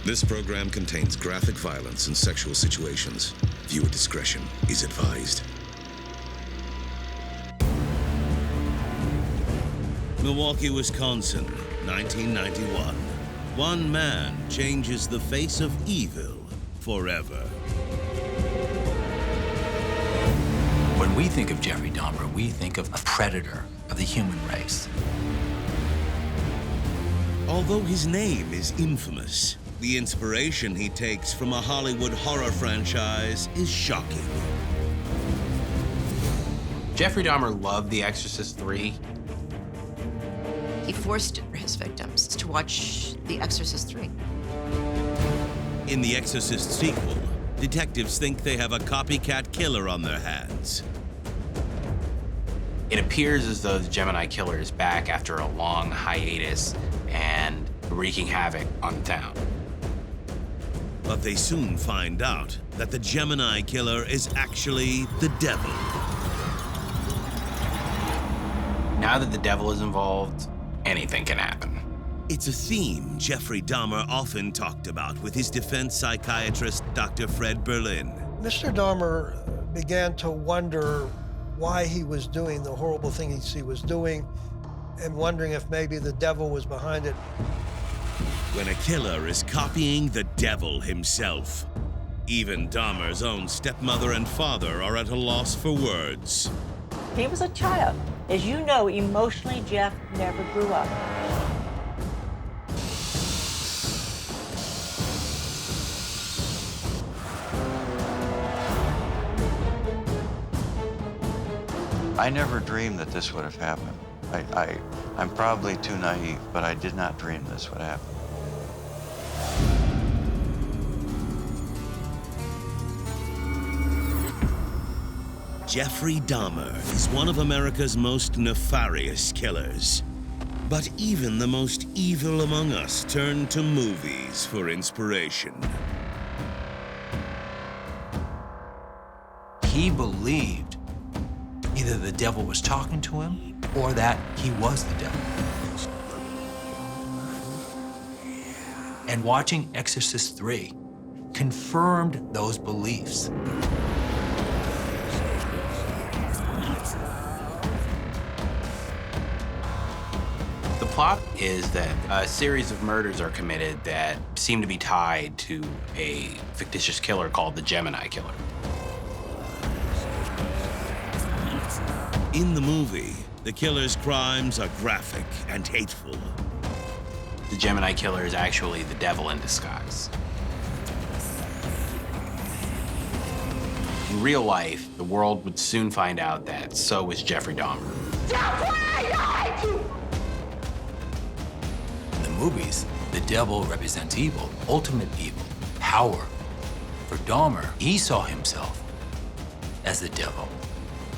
This program contains graphic violence and sexual situations. Viewer discretion is advised. Milwaukee, Wisconsin, 1991. One man changes the face of evil forever. When we think of Jeffrey Dahmer, we think of a predator of the human race. Although his name is infamous, the inspiration he takes from a Hollywood horror franchise is shocking. Jeffrey Dahmer loved The Exorcist 3. He forced his victims to watch The Exorcist 3. In The Exorcist sequel, detectives think they have a copycat killer on their hands. It appears as though the Gemini Killer is back after a long hiatus and wreaking havoc on the town. But they soon find out that the Gemini Killer is actually the devil. Now that the devil is involved, anything can happen. It's a theme Jeffrey Dahmer often talked about with his defense psychiatrist, Dr. Fred Berlin. Mr. Dahmer began to wonder why he was doing the horrible things he was doing and wondering if maybe the devil was behind it. When a killer is copying the devil himself, even Dahmer's own stepmother and father are at a loss for words. He was a child. As you know, emotionally, Jeff never grew up. I never dreamed that this would have happened. I'm probably too naive, but I did not dream this would happen. Jeffrey Dahmer is one of America's most nefarious killers. But even the most evil among us turn to movies for inspiration. He believed either the devil was talking to him or that he was the devil. And watching Exorcist 3 confirmed those beliefs. The plot is that a series of murders are committed that seem to be tied to a fictitious killer called the Gemini Killer. In the movie, the killer's crimes are graphic and hateful. The Gemini Killer is actually the devil in disguise. In real life, the world would soon find out that so is Jeffrey Dahmer. In the movies, the devil represents evil, ultimate evil, power. For Dahmer, he saw himself as the devil,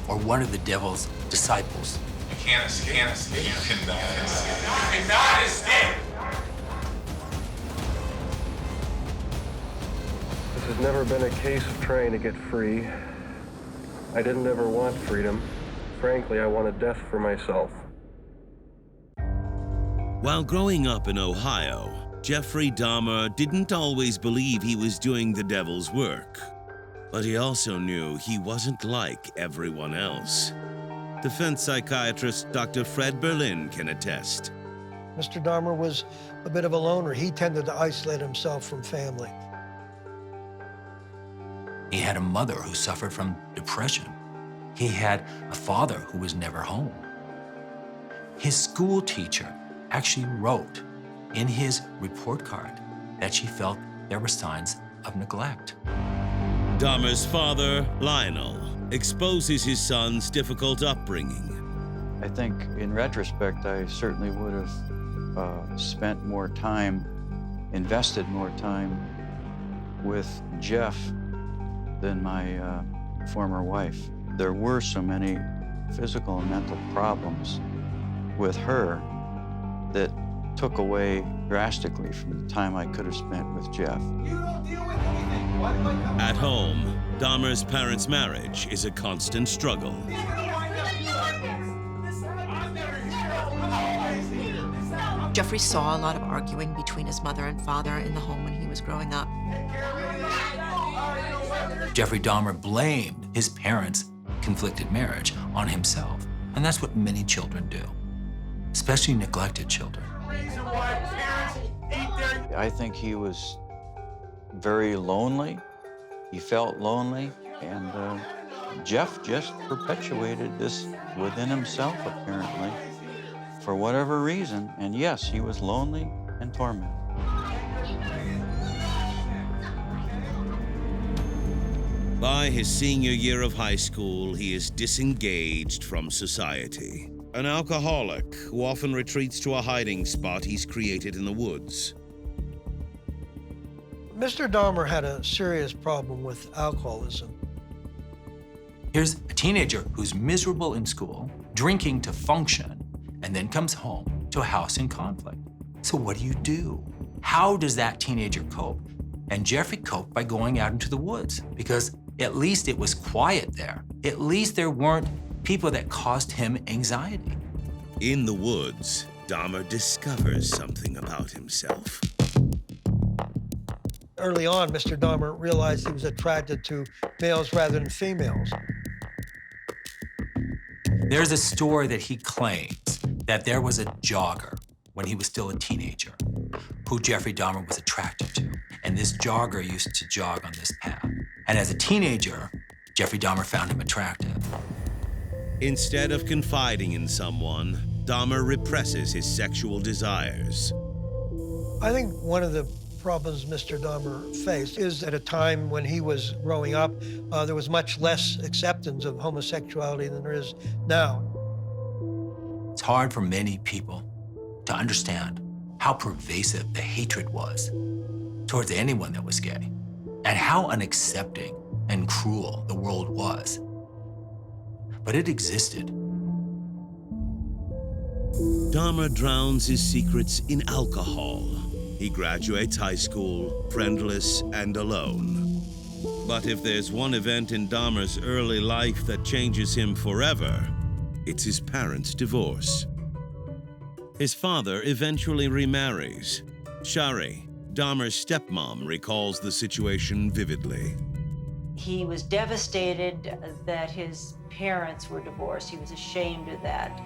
or one of the devil's disciples. You can't escape. You cannot escape. You cannot escape. This has never been a case of trying to get free. I didn't ever want freedom. Frankly, I wanted death for myself. While growing up in Ohio, Jeffrey Dahmer didn't always believe he was doing the devil's work. But he also knew he wasn't like everyone else. Defense psychiatrist Dr. Fred Berlin can attest. Mr. Dahmer was a bit of a loner. He tended to isolate himself from family. He had a mother who suffered from depression. He had a father who was never home. His school teacher actually wrote in his report card that she felt there were signs of neglect. Dahmer's father, Lionel, exposes his son's difficult upbringing. I think in retrospect, I certainly would have spent more time, invested more time with Jeff than my former wife. There were so many physical and mental problems with her that took away drastically from the time I could have spent with Jeff. You don't deal with anything. Why do I come? At home, Dahmer's parents' marriage is a constant struggle. Jeffrey saw a lot of arguing between his mother and father in the home when he was growing up. Jeffrey Dahmer blamed his parents' conflicted marriage on himself. And that's what many children do, especially neglected children. I think he was very lonely. He felt lonely, and Jeff just perpetuated this within himself, apparently, for whatever reason. And yes, he was lonely and tormented. By his senior year of high school, he is disengaged from society. An alcoholic who often retreats to a hiding spot he's created in the woods. Mr. Dahmer had a serious problem with alcoholism. Here's a teenager who's miserable in school, drinking to function, and then comes home to a house in conflict. So what do? How does that teenager cope? And Jeffrey coped by going out into the woods, because at least it was quiet there. At least there weren't people that caused him anxiety. In the woods, Dahmer discovers something about himself. Early on, Mr. Dahmer realized he was attracted to males rather than females. There's a story that he claims that there was a jogger when he was still a teenager who Jeffrey Dahmer was attracted to. And this jogger used to jog on this path. And as a teenager, Jeffrey Dahmer found him attractive. Instead of confiding in someone, Dahmer represses his sexual desires. I think one of the problems Mr. Dahmer faced is at a time when he was growing up, there was much less acceptance of homosexuality than there is now. It's hard for many people to understand how pervasive the hatred was towards anyone that was gay, and how unaccepting and cruel the world was. But it existed. Dahmer drowns his secrets in alcohol. He graduates high school, friendless and alone. But if there's one event in Dahmer's early life that changes him forever, it's his parents' divorce. His father eventually remarries. Shari, Dahmer's stepmom, recalls the situation vividly. He was devastated that his parents were divorced. He was ashamed of that.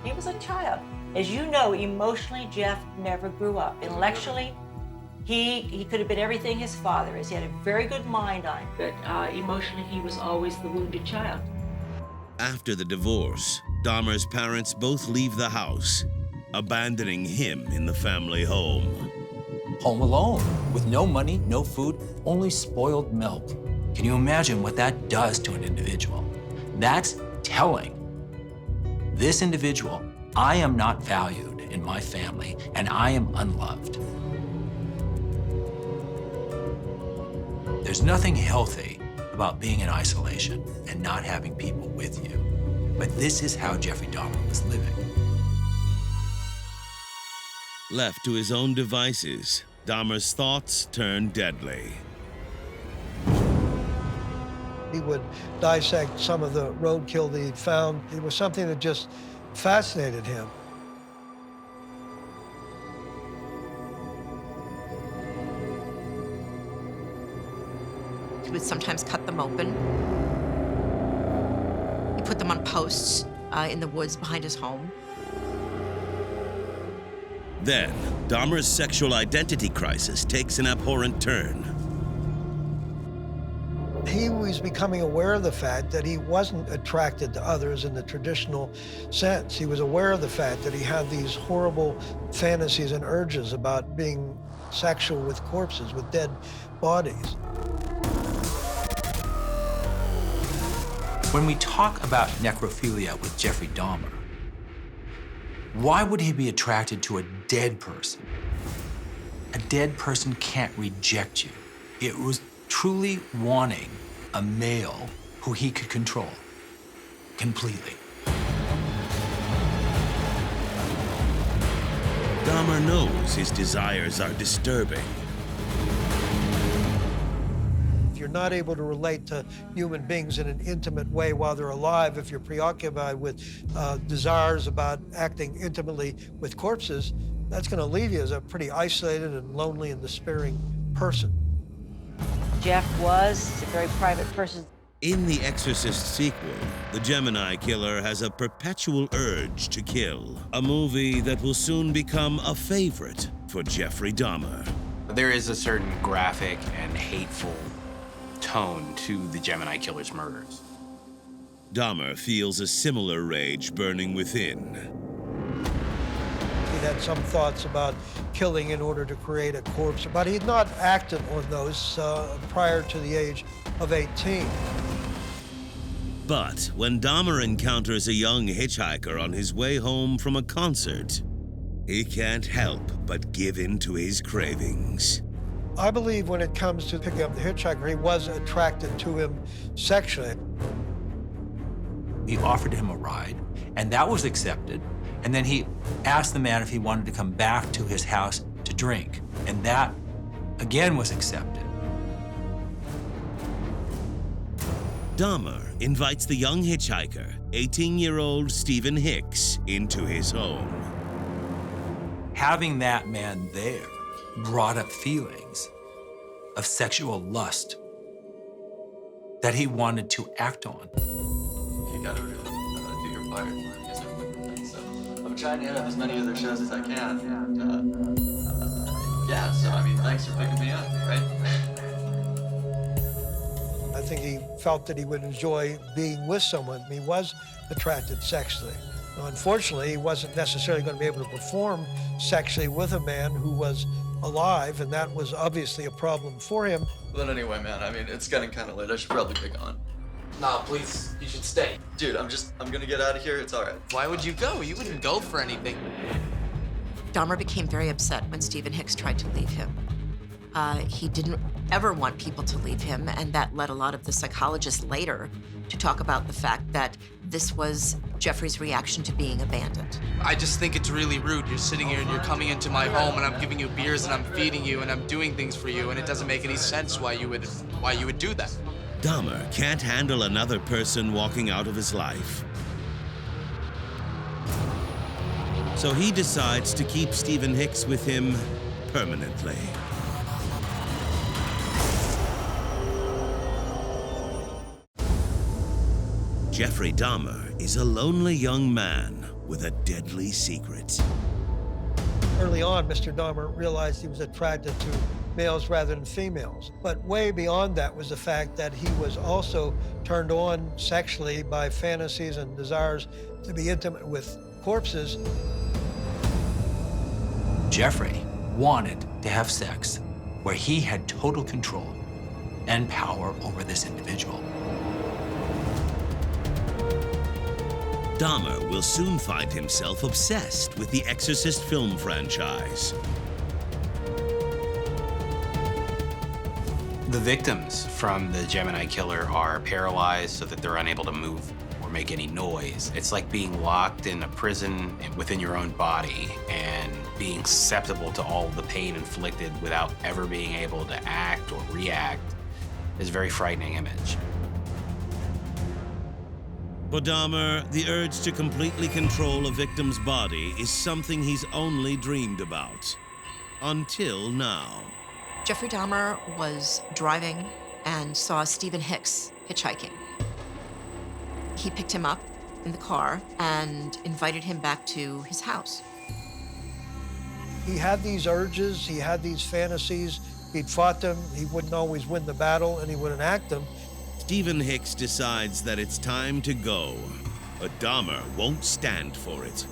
He was a child. As you know, emotionally, Jeff never grew up. Intellectually, he could have been everything his father is. He had a very good mind on him, but emotionally, he was always the wounded child. After the divorce, Dahmer's parents both leave the house, abandoning him in the family home. Home alone, with no money, no food, only spoiled milk. Can you imagine what that does to an individual? That's telling. This individual, I am not valued in my family, and I am unloved. There's nothing healthy about being in isolation and not having people with you. But this is how Jeffrey Dahmer was living. Left to his own devices, Dahmer's thoughts turn deadly. He would dissect some of the roadkill that he'd found. It was something that just fascinated him. He would sometimes cut them open. He put them on posts in the woods behind his home. Then, Dahmer's sexual identity crisis takes an abhorrent turn. He was becoming aware of the fact that he wasn't attracted to others in the traditional sense. He was aware of the fact that he had these horrible fantasies and urges about being sexual with corpses, with dead bodies. When we talk about necrophilia with Jeffrey Dahmer, why would he be attracted to a dead person? A dead person can't reject you. It was truly wanting a male who he could control completely. Dahmer knows his desires are disturbing. If you're not able to relate to human beings in an intimate way while they're alive, if you're preoccupied with desires about acting intimately with corpses, that's going to leave you as a pretty isolated and lonely and despairing person. Jeff was a very private person. In the Exorcist sequel, the Gemini Killer has a perpetual urge to kill, a movie that will soon become a favorite for Jeffrey Dahmer. There is a certain graphic and hateful tone to the Gemini Killer's murders. Dahmer feels a similar rage burning within. He'd had some thoughts about killing in order to create a corpse, but he'd not acted on those prior to the age of 18. But when Dahmer encounters a young hitchhiker on his way home from a concert, he can't help but give in to his cravings. I believe when it comes to picking up the hitchhiker, he was attracted to him sexually. He offered him a ride, and that was accepted. And then he asked the man if he wanted to come back to his house to drink, and that, again, was accepted. Dahmer invites the young hitchhiker, 18-year-old Stephen Hicks, into his home. Having that man there brought up feelings of sexual lust that he wanted to act on. You gotta really do your part. So I'm trying to hit up as many other shows as I can. And, yeah, so I mean, thanks for picking me up, right? I think he felt that he would enjoy being with someone. He was attracted sexually. Now, unfortunately, he wasn't necessarily going to be able to perform sexually with a man who was alive, and that was obviously a problem for him. Well, then anyway, man, I mean, it's getting kind of late. I should probably be gone. Nah, please, you should stay. Dude, I'm gonna get out of here. It's all right. Why would you go? You wouldn't go for anything. Dahmer became very upset when Stephen Hicks tried to leave him. He didn't ever want people to leave him, and that led a lot of the psychologists later to talk about the fact that this was Jeffrey's reaction to being abandoned. I just think it's really rude. You're sitting here and you're coming into my home and I'm giving you beers and I'm feeding you and I'm doing things for you, and it doesn't make any sense why you would do that. Dahmer can't handle another person walking out of his life. So he decides to keep Stephen Hicks with him permanently. Jeffrey Dahmer is a lonely young man with a deadly secret. Early on, Mr. Dahmer realized he was attracted to males rather than females. But way beyond that was the fact that he was also turned on sexually by fantasies and desires to be intimate with corpses. Jeffrey wanted to have sex where he had total control and power over this individual. Dahmer will soon find himself obsessed with the Exorcist film franchise. The victims from the Gemini Killer are paralyzed so that they're unable to move or make any noise. It's like being locked in a prison within your own body and being susceptible to all the pain inflicted without ever being able to act or react. Is a very frightening image. For Dahmer, the urge to completely control a victim's body is something he's only dreamed about. Until now. Jeffrey Dahmer was driving and saw Stephen Hicks hitchhiking. He picked him up in the car and invited him back to his house. He had these urges, he had these fantasies, he'd fought them, he wouldn't always win the battle, and he wouldn't act them. Stephen Hicks decides that it's time to go, but Dahmer won't stand for it.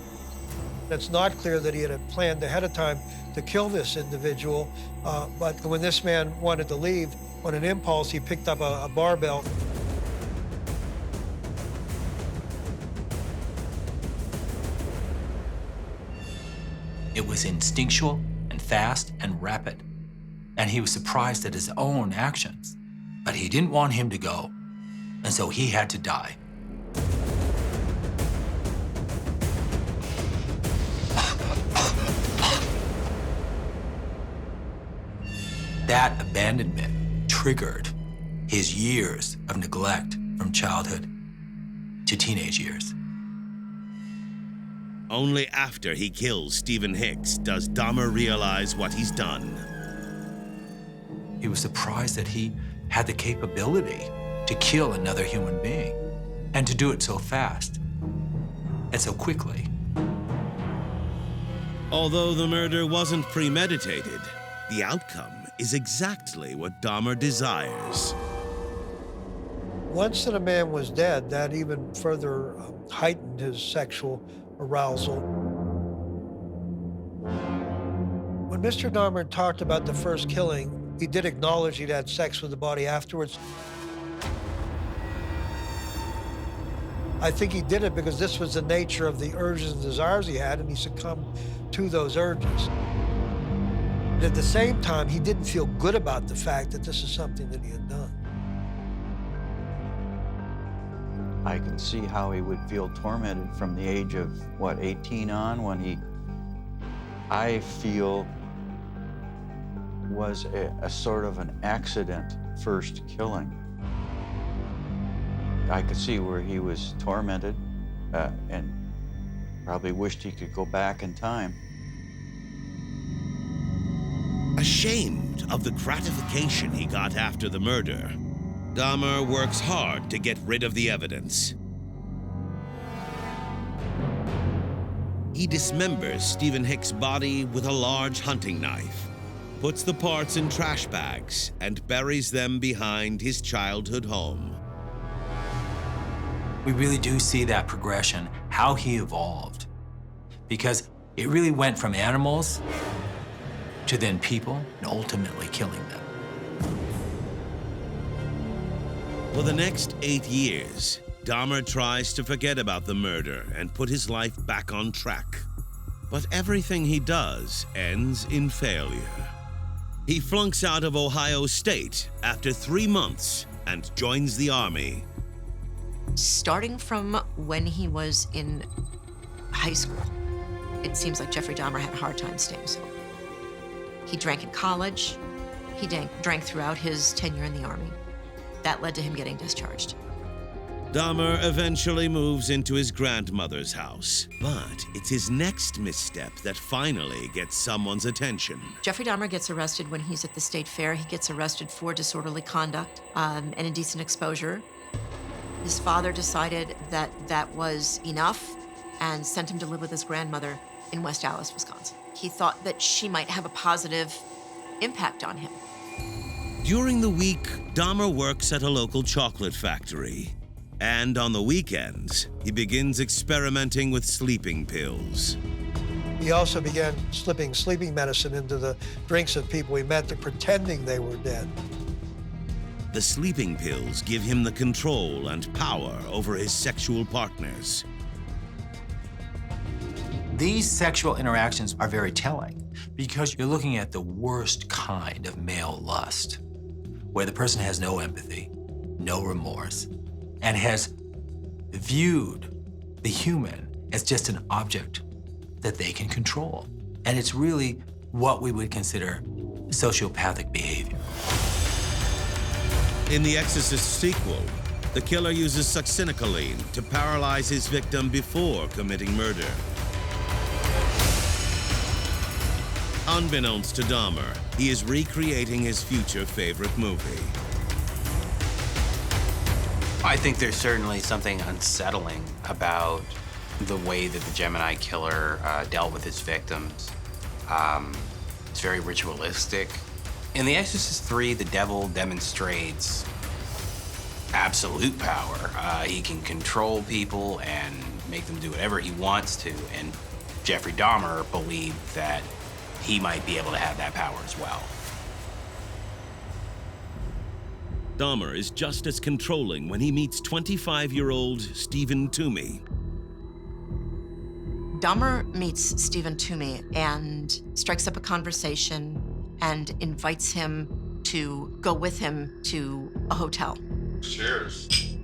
It's not clear that he had planned ahead of time to kill this individual, but when this man wanted to leave, on an impulse, he picked up a barbell. It was instinctual and fast and rapid, and he was surprised at his own actions. But he didn't want him to go, and so he had to die. That abandonment triggered his years of neglect from childhood to teenage years. Only after he kills Stephen Hicks does Dahmer realize what he's done. He was surprised that he had the capability to kill another human being and to do it so fast and so quickly. Although the murder wasn't premeditated, the outcome is exactly what Dahmer desires. Once that a man was dead, that even further heightened his sexual arousal. When Mr. Dahmer talked about the first killing, he did acknowledge he'd had sex with the body afterwards. I think he did it because this was the nature of the urges and desires he had, and he succumbed to those urges. But at the same time, he didn't feel good about the fact that this is something that he had done. I can see how he would feel tormented from the age of, 18 on, when he, I feel, was a sort of an accident first killing. I could see where he was tormented and probably wished he could go back in time. Ashamed of the gratification he got after the murder, Dahmer works hard to get rid of the evidence. He dismembers Stephen Hicks' body with a large hunting knife, puts the parts in trash bags, and buries them behind his childhood home. We really do see that progression, how he evolved, because it really went from animals to then people and ultimately killing them. For the next 8 years, Dahmer tries to forget about the murder and put his life back on track. But everything he does ends in failure. He flunks out of Ohio State after 3 months and joins the Army. Starting from when he was in high school, it seems like Jeffrey Dahmer had a hard time staying sober. He drank in college. He drank throughout his tenure in the Army. That led to him getting discharged. Dahmer eventually moves into his grandmother's house, but it's his next misstep that finally gets someone's attention. Jeffrey Dahmer gets arrested when he's at the state fair. He gets arrested for disorderly conduct and indecent exposure. His father decided that that was enough and sent him to live with his grandmother in West Allis, Wisconsin. He thought that she might have a positive impact on him. During the week, Dahmer works at a local chocolate factory. And on the weekends, he begins experimenting with sleeping pills. He also began slipping sleeping medicine into the drinks of people he met, pretending they were dead. The sleeping pills give him the control and power over his sexual partners. These sexual interactions are very telling because you're looking at the worst kind of male lust, where the person has no empathy, no remorse, and has viewed the human as just an object that they can control. And it's really what we would consider sociopathic behavior. In the Exorcist sequel, the killer uses succinylcholine to paralyze his victim before committing murder. Unbeknownst to Dahmer, he is recreating his future favorite movie. I think there's certainly something unsettling about the way that the Gemini killer dealt with his victims. It's very ritualistic. In The Exorcist 3, the devil demonstrates absolute power. He can control people and make them do whatever he wants to, and Jeffrey Dahmer believed that he might be able to have that power as well. Dahmer is just as controlling when he meets 25-year-old Stephen Toomey. Dahmer meets Stephen Toomey and strikes up a conversation and invites him to go with him to a hotel. Cheers.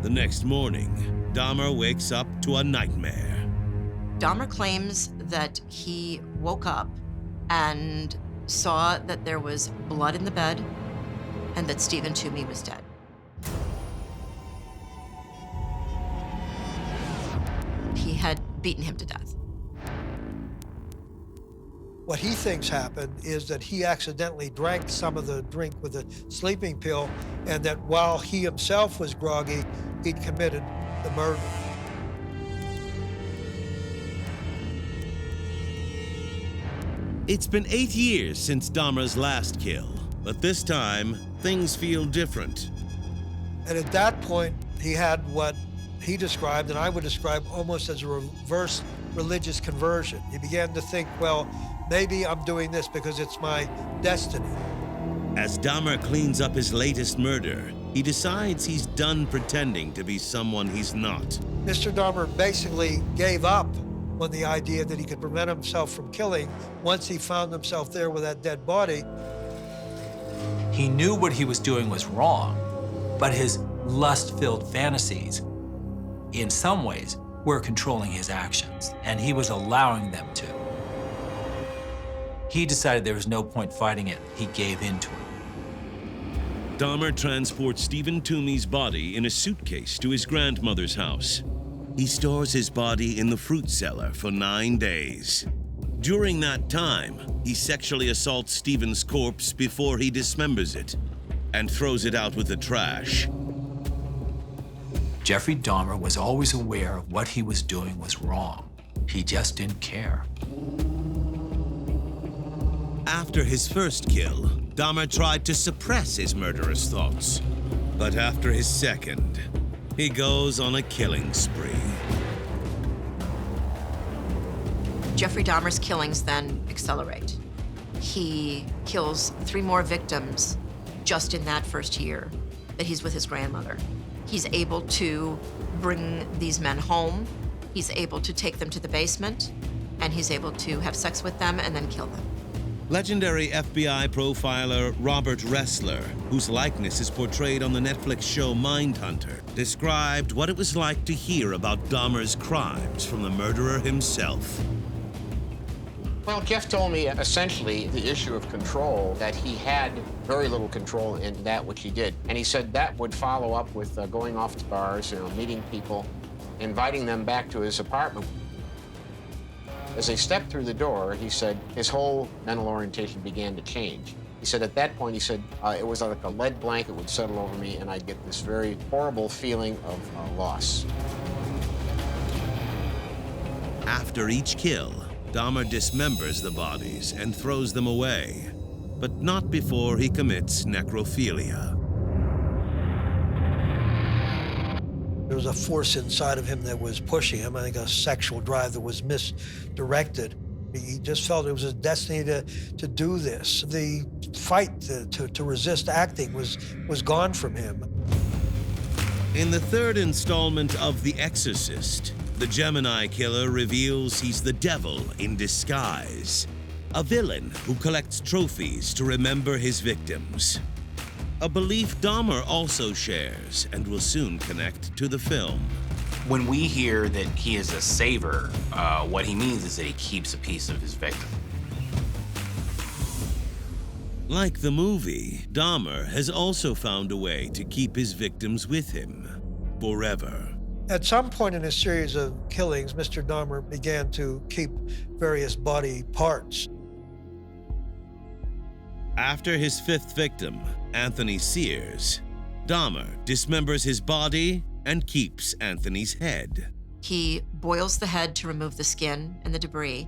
The next morning, Dahmer wakes up to a nightmare. Dahmer claims that he woke up and saw that there was blood in the bed and that Stephen Toomey was dead. He had beaten him to death. What he thinks happened is that he accidentally drank some of the drink with a sleeping pill, and that while he himself was groggy, he'd committed the murder. It's been 8 years since Dahmer's last kill, but this time, things feel different. And at that point, he had what he described, and I would describe almost as a reverse religious conversion. He began to think, well, maybe I'm doing this because it's my destiny. As Dahmer cleans up his latest murder, he decides he's done pretending to be someone he's not. Mr. Dahmer basically gave up on the idea that he could prevent himself from killing once he found himself there with that dead body. He knew what he was doing was wrong, but his lust-filled fantasies, in some ways, were controlling his actions, and he was allowing them to. He decided there was no point fighting it. He gave in to it. Dahmer transports Stephen Toomey's body in a suitcase to his grandmother's house. He stores his body in the fruit cellar for 9 days. During that time, he sexually assaults Stephen's corpse before he dismembers it and throws it out with the trash. Jeffrey Dahmer was always aware of what he was doing was wrong. He just didn't care. After his first kill, Dahmer tried to suppress his murderous thoughts. But after his second, he goes on a killing spree. Jeffrey Dahmer's killings then accelerate. He kills 3 more victims just in that first year that he's with his grandmother. He's able to bring these men home. He's able to take them to the basement, and he's able to have sex with them and then kill them. Legendary FBI profiler Robert Ressler, whose likeness is portrayed on the Netflix show Mindhunter, described what it was like to hear about Dahmer's crimes from the murderer himself. Well, Jeff told me essentially the issue of control, that he had very little control in that which he did. And he said that would follow up with going off to bars, meeting people, inviting them back to his apartment. As they stepped through the door, he said his whole mental orientation began to change. He said at that point, he said, it was like a lead blanket would settle over me and I'd get this very horrible feeling of loss. After each kill, Dahmer dismembers the bodies and throws them away, but not before he commits necrophilia. There was a force inside of him that was pushing him, I think a sexual drive that was misdirected. He just felt it was his destiny to do this. The fight to resist acting was gone from him. In the third installment of The Exorcist, the Gemini killer reveals he's the devil in disguise, a villain who collects trophies to remember his victims. A belief Dahmer also shares and will soon connect to the film. When we hear that he is a saver, what he means is that he keeps a piece of his victim. Like the movie, Dahmer has also found a way to keep his victims with him forever. At some point in his series of killings, Mr. Dahmer began to keep various body parts. After his 5th victim, Anthony Sears, Dahmer dismembers his body and keeps Anthony's head. He boils the head to remove the skin and the debris.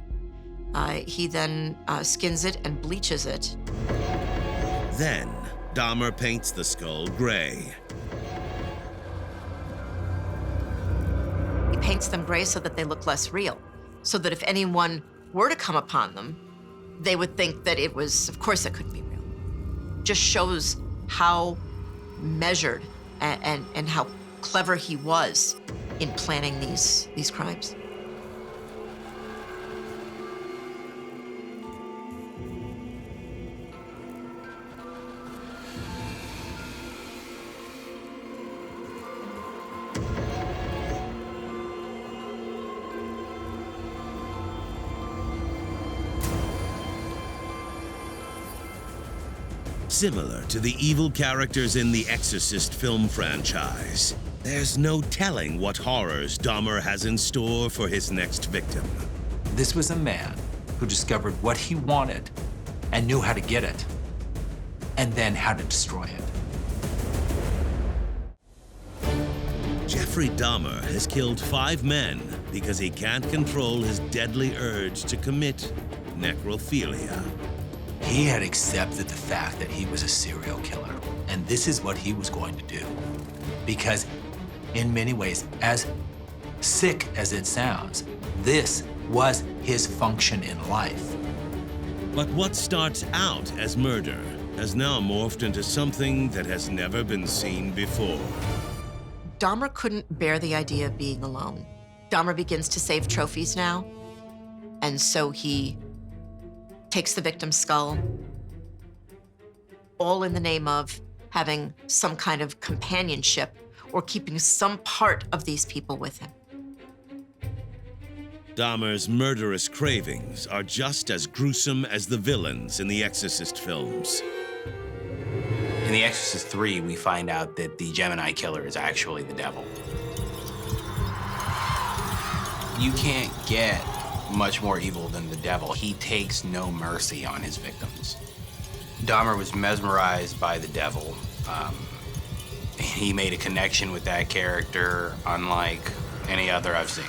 He then skins it and bleaches it. Then, Dahmer paints the skull gray. He paints them gray so that they look less real, so that if anyone were to come upon them, they would think that it was, of course it couldn't be real. Just shows how measured and how clever he was in planning these crimes. Similar to the evil characters in the Exorcist film franchise, there's no telling what horrors Dahmer has in store for his next victim. This was a man who discovered what he wanted and knew how to get it, and then how to destroy it. Jeffrey Dahmer has killed 5 men because he can't control his deadly urge to commit necrophilia. He had accepted the fact that he was a serial killer, and this is what he was going to do. Because in many ways, as sick as it sounds, this was his function in life. But what starts out as murder has now morphed into something that has never been seen before. Dahmer couldn't bear the idea of being alone. Dahmer begins to save trophies now, and so he takes the victim's skull, all in the name of having some kind of companionship or keeping some part of these people with him. Dahmer's murderous cravings are just as gruesome as the villains in the Exorcist films. In The Exorcist 3, we find out that the Gemini killer is actually the devil. You can't get much more evil than the devil. He takes no mercy on his victims. Dahmer was mesmerized by the devil. He made a connection with that character unlike any other I've seen.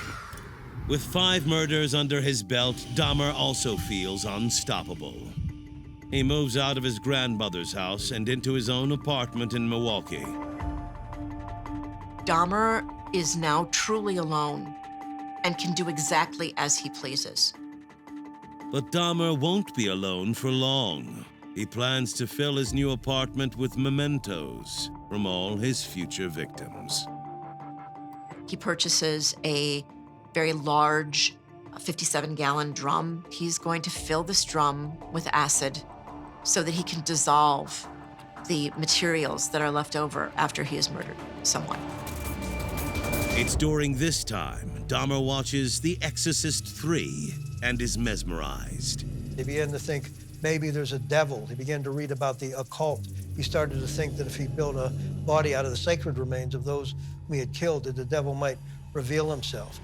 With 5 murders under his belt, Dahmer also feels unstoppable. He moves out of his grandmother's house and into his own apartment in Milwaukee. Dahmer is now truly alone and can do exactly as he pleases. But Dahmer won't be alone for long. He plans to fill his new apartment with mementos from all his future victims. He purchases a very large 57-gallon drum. He's going to fill this drum with acid so that he can dissolve the materials that are left over after he has murdered someone. It's during this time Dahmer watches The Exorcist 3 and is mesmerized. He began to think maybe there's a devil. He began to read about the occult. He started to think that if he built a body out of the sacred remains of those whom he had killed, that the devil might reveal himself.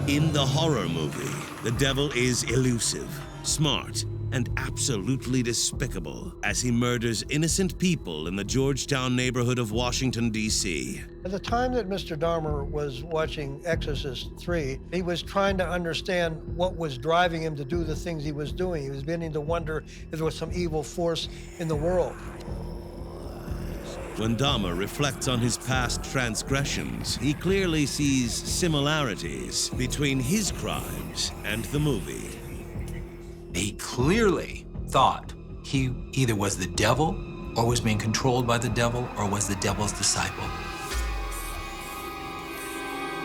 In the horror movie, the devil is elusive, smart, and absolutely despicable as he murders innocent people in the Georgetown neighborhood of Washington, D.C. At the time that Mr. Dahmer was watching Exorcist 3, he was trying to understand what was driving him to do the things he was doing. He was beginning to wonder if there was some evil force in the world. When Dahmer reflects on his past transgressions, he clearly sees similarities between his crimes and the movie. He clearly thought he either was the devil or was being controlled by the devil or was the devil's disciple.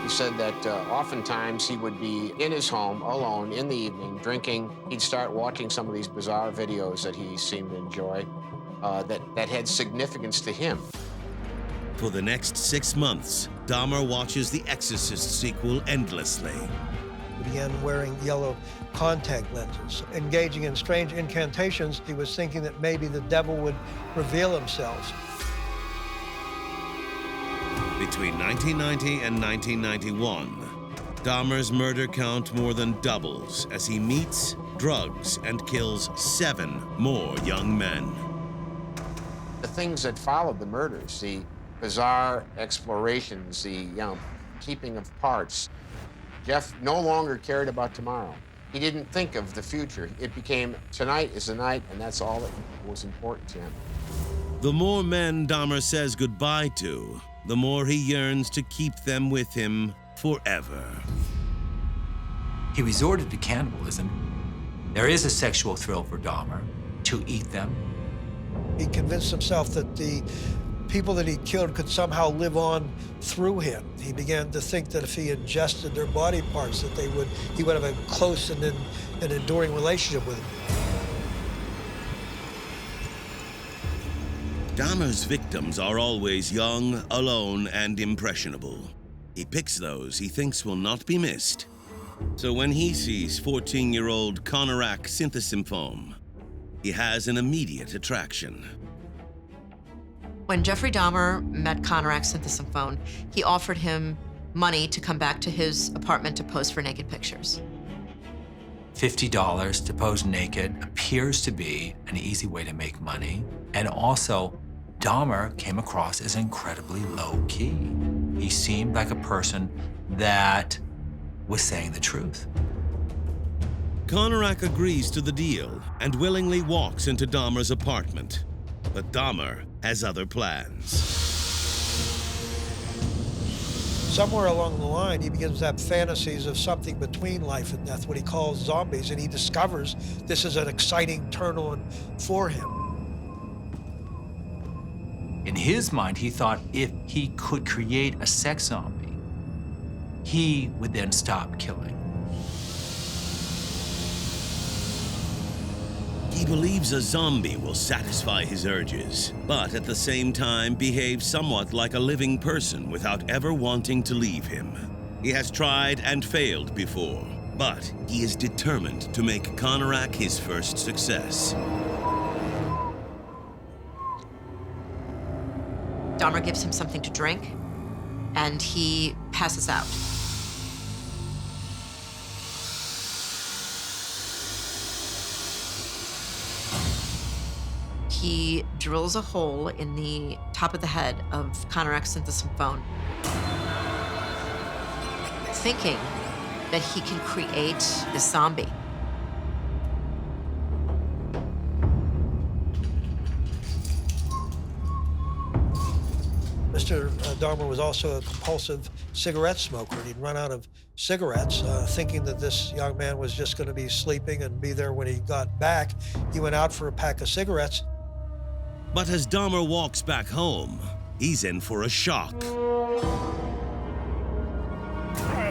He said that oftentimes he would be in his home alone in the evening drinking. He'd start watching some of these bizarre videos that he seemed to enjoy that had significance to him. For the next 6 months, Dahmer watches the Exorcist sequel endlessly. He began wearing yellow contact lenses, engaging in strange incantations. He was thinking that maybe the devil would reveal himself. Between 1990 and 1991, Dahmer's murder count more than doubles as he meets, drugs, and kills 7 more young men. The things that followed the murders, the bizarre explorations, the keeping of parts, Jeff no longer cared about tomorrow. He didn't think of the future. It became tonight is the night, and that's all that was important to him. The more men Dahmer says goodbye to, the more he yearns to keep them with him forever. He resorted to cannibalism. There is a sexual thrill for Dahmer to eat them. He convinced himself that the people that he killed could somehow live on through him. He began to think that if he ingested their body parts, that he would have a close and an enduring relationship with them. Dahmer's victims are always young, alone, and impressionable. He picks those he thinks will not be missed. So when he sees 14-year-old Konerak Synthisymphome, he has an immediate attraction. When Jeffrey Dahmer met Konerak synthesome, he offered him money to come back to his apartment to pose for naked pictures. $50 to pose naked appears to be an easy way to make money. And also, Dahmer came across as incredibly low-key. He seemed like a person that was saying the truth. Konerak agrees to the deal and willingly walks into Dahmer's apartment. But Dahmer has other plans. Somewhere along the line, he begins to have fantasies of something between life and death, what he calls zombies, and he discovers this is an exciting turn on for him. In his mind, he thought if he could create a sex zombie, he would then stop killing. He believes a zombie will satisfy his urges, but at the same time behave somewhat like a living person without ever wanting to leave him. He has tried and failed before, but he is determined to make Konerak his first success. Dahmer gives him something to drink, and he passes out. He drills a hole in the top of the head of Konerak's synthesome, thinking that he can create this zombie. Mr. Dahmer was also a compulsive cigarette smoker. He'd run out of cigarettes, thinking that this young man was just going to be sleeping and be there when he got back. He went out for a pack of cigarettes. But as Dahmer walks back home, he's in for a shock. Hey,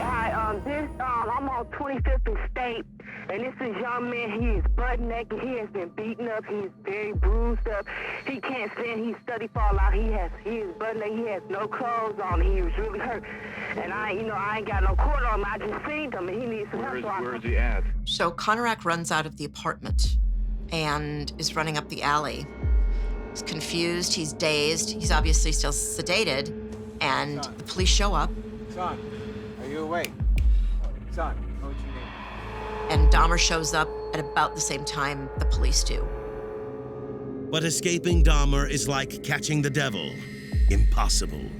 hi, I'm on 25th and State, and this is young man. He is butt naked. He has been beaten up. He is very bruised up. He can't stand. He's study fall out. He is butt naked. He has no clothes on. He was really hurt. And I ain't got no cord on him. I just seen him, and he needs some help. Where is he at? So Konerak runs out of the apartment and is running up the alley. He's confused, he's dazed, he's obviously still sedated, and the police show up. Son, are you awake? Son, know what you need. And Dahmer shows up at about the same time the police do. But escaping Dahmer is like catching the devil. Impossible.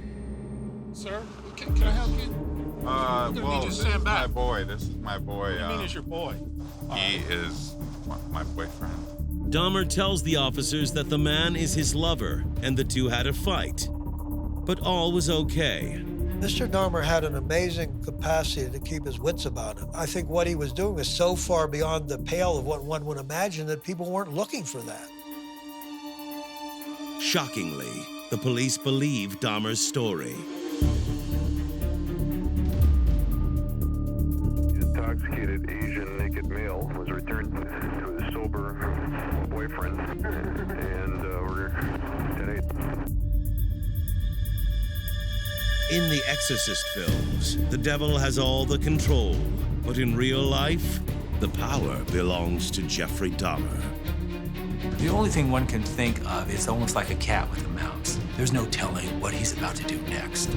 Sir, can I help you? Well, this is my boy. This is my boy. What do you mean it's your boy? He is my boyfriend. Dahmer tells the officers that the man is his lover and the two had a fight. But all was okay. Mr. Dahmer had an amazing capacity to keep his wits about him. I think what he was doing was so far beyond the pale of what one would imagine that people weren't looking for that. Shockingly, the police believe Dahmer's story. Intoxicated Asian naked male was returned to his sober boyfriend, and we're today. In the Exorcist films, the devil has all the control, but in real life, the power belongs to Jeffrey Dahmer. The only thing one can think of is almost like a cat with a mouse. There's no telling what he's about to do next.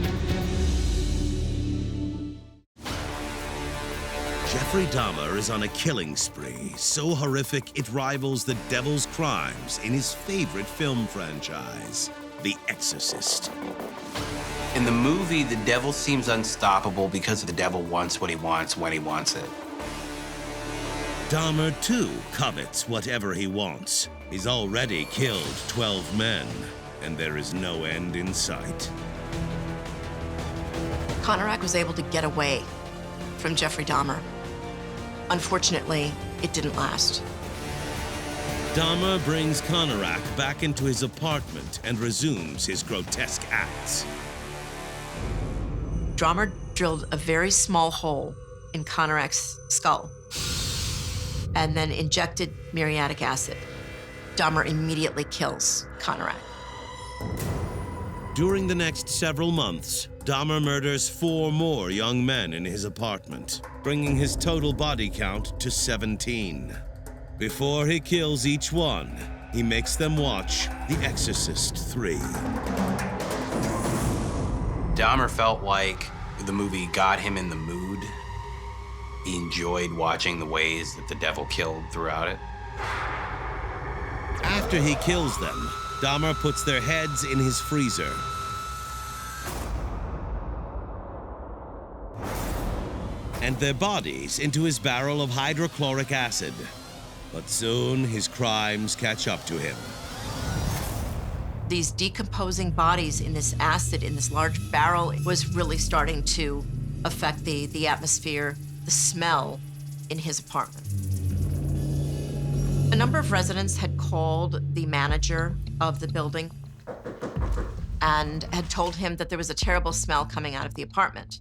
Jeffrey Dahmer is on a killing spree so horrific it rivals the devil's crimes in his favorite film franchise, The Exorcist. In the movie, the devil seems unstoppable because the devil wants what he wants when he wants it. Dahmer, too, covets whatever he wants. He's already killed 12 men, and there is no end in sight. Konerak was able to get away from Jeffrey Dahmer. Unfortunately, it didn't last. Dahmer brings Konerak back into his apartment and resumes his grotesque acts. Dahmer drilled a very small hole in Konerak's skull and then injected muriatic acid. Dahmer immediately kills Konerak. During the next several months, Dahmer murders 4 more young men in his apartment, bringing his total body count to 17. Before he kills each one, he makes them watch The Exorcist 3. Dahmer felt like the movie got him in the mood. He enjoyed watching the ways that the devil killed throughout it. After he kills them, Dahmer puts their heads in his freezer. And their bodies into his barrel of hydrochloric acid. But soon his crimes catch up to him. These decomposing bodies in this acid, in this large barrel, was really starting to affect the atmosphere, the smell in his apartment. A number of residents had called the manager of the building and had told him that there was a terrible smell coming out of the apartment.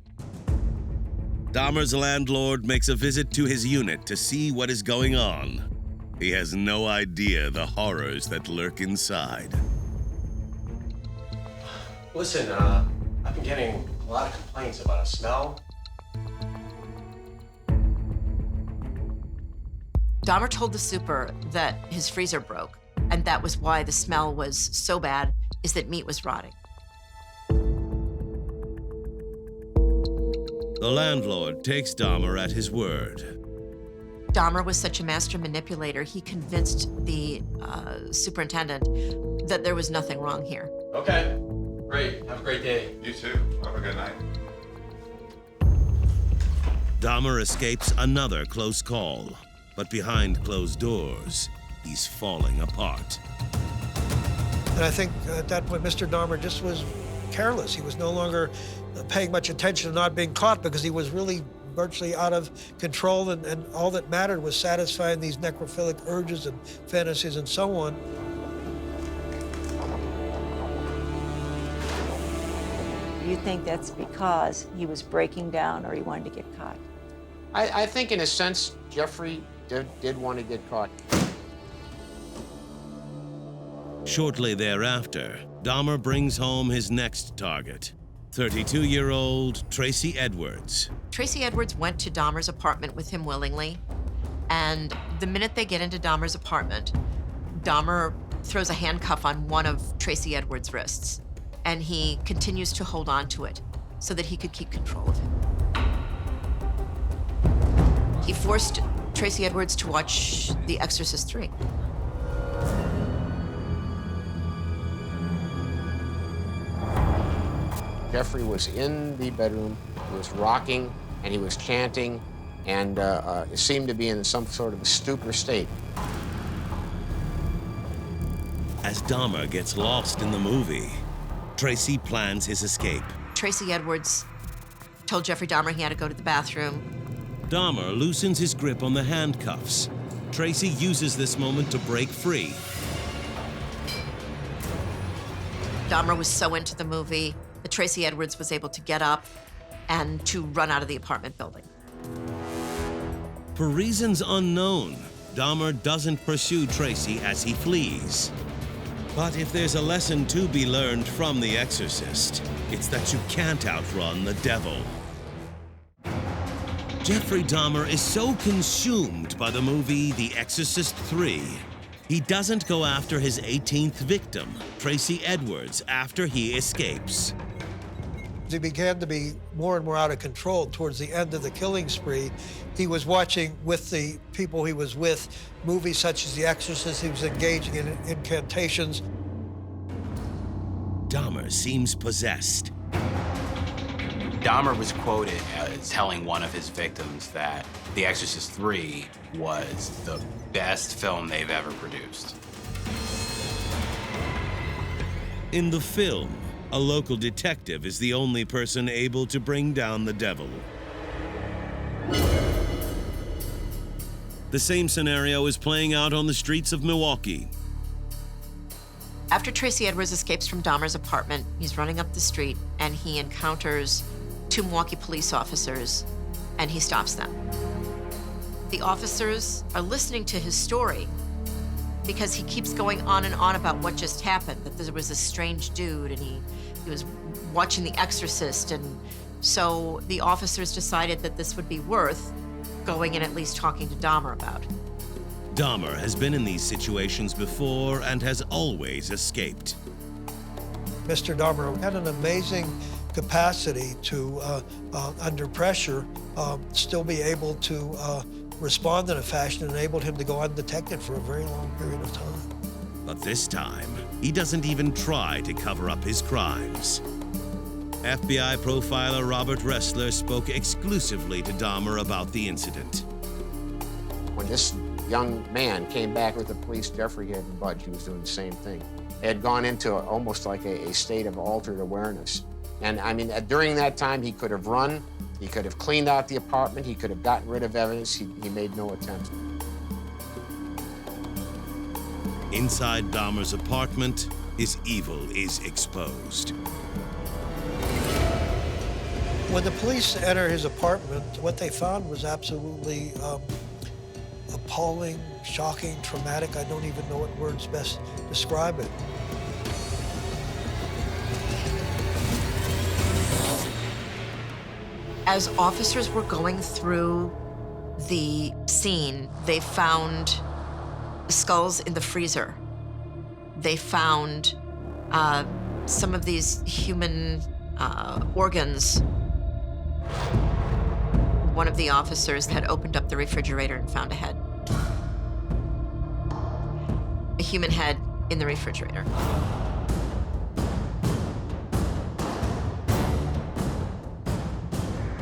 Dahmer's landlord makes a visit to his unit to see what is going on. He has no idea the horrors that lurk inside. Listen, I've been getting a lot of complaints about a smell. Dahmer told the super that his freezer broke, and that was why the smell was so bad, is that meat was rotting. The landlord takes Dahmer at his word. Dahmer was such a master manipulator, he convinced the superintendent that there was nothing wrong here. Okay, great. Have a great day. You too. Have a good night. Dahmer escapes another close call, but behind closed doors, he's falling apart. And I think at that point, Mr. Dahmer just was careless. He was no longer paying much attention to not being caught because he was really virtually out of control, and all that mattered was satisfying these necrophilic urges and fantasies and so on. You think that's because he was breaking down or he wanted to get caught? I think in a sense, Jeffrey did want to get caught. Shortly thereafter, Dahmer brings home his next target, 32-year-old Tracy Edwards. Tracy Edwards went to Dahmer's apartment with him willingly, and the minute they get into Dahmer's apartment, Dahmer throws a handcuff on one of Tracy Edwards' wrists, and he continues to hold on to it so that he could keep control of him. He forced Tracy Edwards to watch The Exorcist 3. Jeffrey was in the bedroom, he was rocking, and he was chanting, and seemed to be in some sort of a stupor state. As Dahmer gets lost in the movie, Tracy plans his escape. Tracy Edwards told Jeffrey Dahmer he had to go to the bathroom. Dahmer loosens his grip on the handcuffs. Tracy uses this moment to break free. Dahmer was so into the movie that Tracy Edwards was able to get up and to run out of the apartment building. For reasons unknown, Dahmer doesn't pursue Tracy as he flees. But if there's a lesson to be learned from The Exorcist, it's that you can't outrun the devil. Jeffrey Dahmer is so consumed by the movie The Exorcist 3, he doesn't go after his 18th victim, Tracy Edwards, after he escapes. He began to be more and more out of control towards the end of the killing spree. He was watching with the people he was with movies such as The Exorcist. He was engaging in incantations. Dahmer seems possessed. Dahmer was quoted as telling one of his victims that The Exorcist 3 was the best film they've ever produced. In the film, a local detective is the only person able to bring down the devil. The same scenario is playing out on the streets of Milwaukee. After Tracy Edwards escapes from Dahmer's apartment, he's running up the street and he encounters 2 Milwaukee police officers, and he stops them. The officers are listening to his story because he keeps going on and on about what just happened, that there was this strange dude and he was watching The Exorcist, and so the officers decided that this would be worth going and at least talking to Dahmer about. Dahmer has been in these situations before and has always escaped. Mr. Dahmer had an amazing capacity to, under pressure, still be able to respond in a fashion that enabled him to go undetected for a very long period of time. But this time, he doesn't even try to cover up his crimes. FBI profiler Robert Ressler spoke exclusively to Dahmer about the incident. When this young man came back with the police, Jeffrey hadn't budged. He was doing the same thing. They had gone into almost like a state of altered awareness. And I mean, during that time, he could have run, he could have cleaned out the apartment, he could have gotten rid of evidence. He made no attempt. Inside Dahmer's apartment, his evil is exposed. When the police enter his apartment, what they found was absolutely appalling, shocking, traumatic. I don't even know what words best describe it. As officers were going through the scene, they found skulls in the freezer. They found some of these human organs. One of the officers had opened up the refrigerator and found a head. A human head in the refrigerator.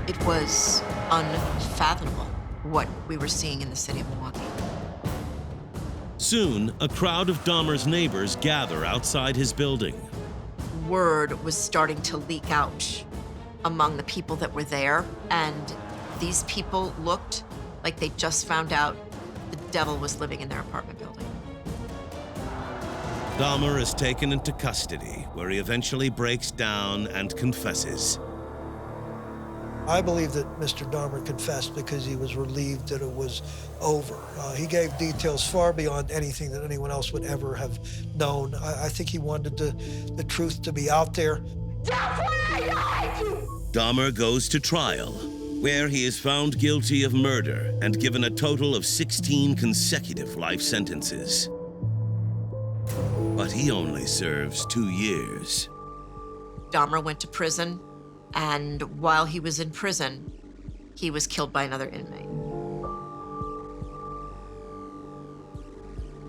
It was unfathomable what we were seeing in the city of Milwaukee. Soon, a crowd of Dahmer's neighbors gather outside his building. Word was starting to leak out among the people that were there, and these people looked like they just found out the devil was living in their apartment building. Dahmer is taken into custody, where he eventually breaks down and confesses. I believe that Mr. Dahmer confessed because he was relieved that it was over. He gave details far beyond anything that anyone else would ever have known. I think he wanted the truth to be out there. Dahmer goes to trial, where he is found guilty of murder and given a total of 16 consecutive life sentences. But he only serves 2 years. Dahmer went to prison, and while he was in prison, he was killed by another inmate.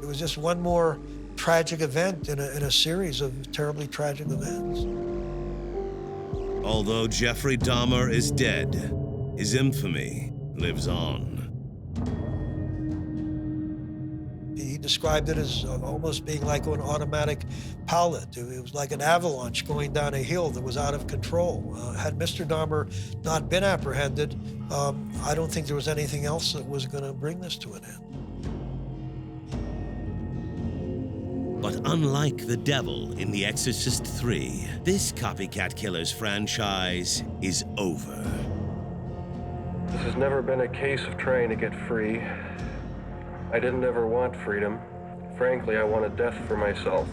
It was just one more tragic event in a series of terribly tragic events. Although Jeffrey Dahmer is dead, his infamy lives on. He described it as almost being like an automatic pilot. It was like an avalanche going down a hill that was out of control. Had Mr. Dahmer not been apprehended, I don't think there was anything else that was going to bring this to an end. But unlike the devil in The Exorcist 3, this Copycat Killers franchise is over. This has never been a case of trying to get free. I didn't ever want freedom. Frankly, I wanted death for myself.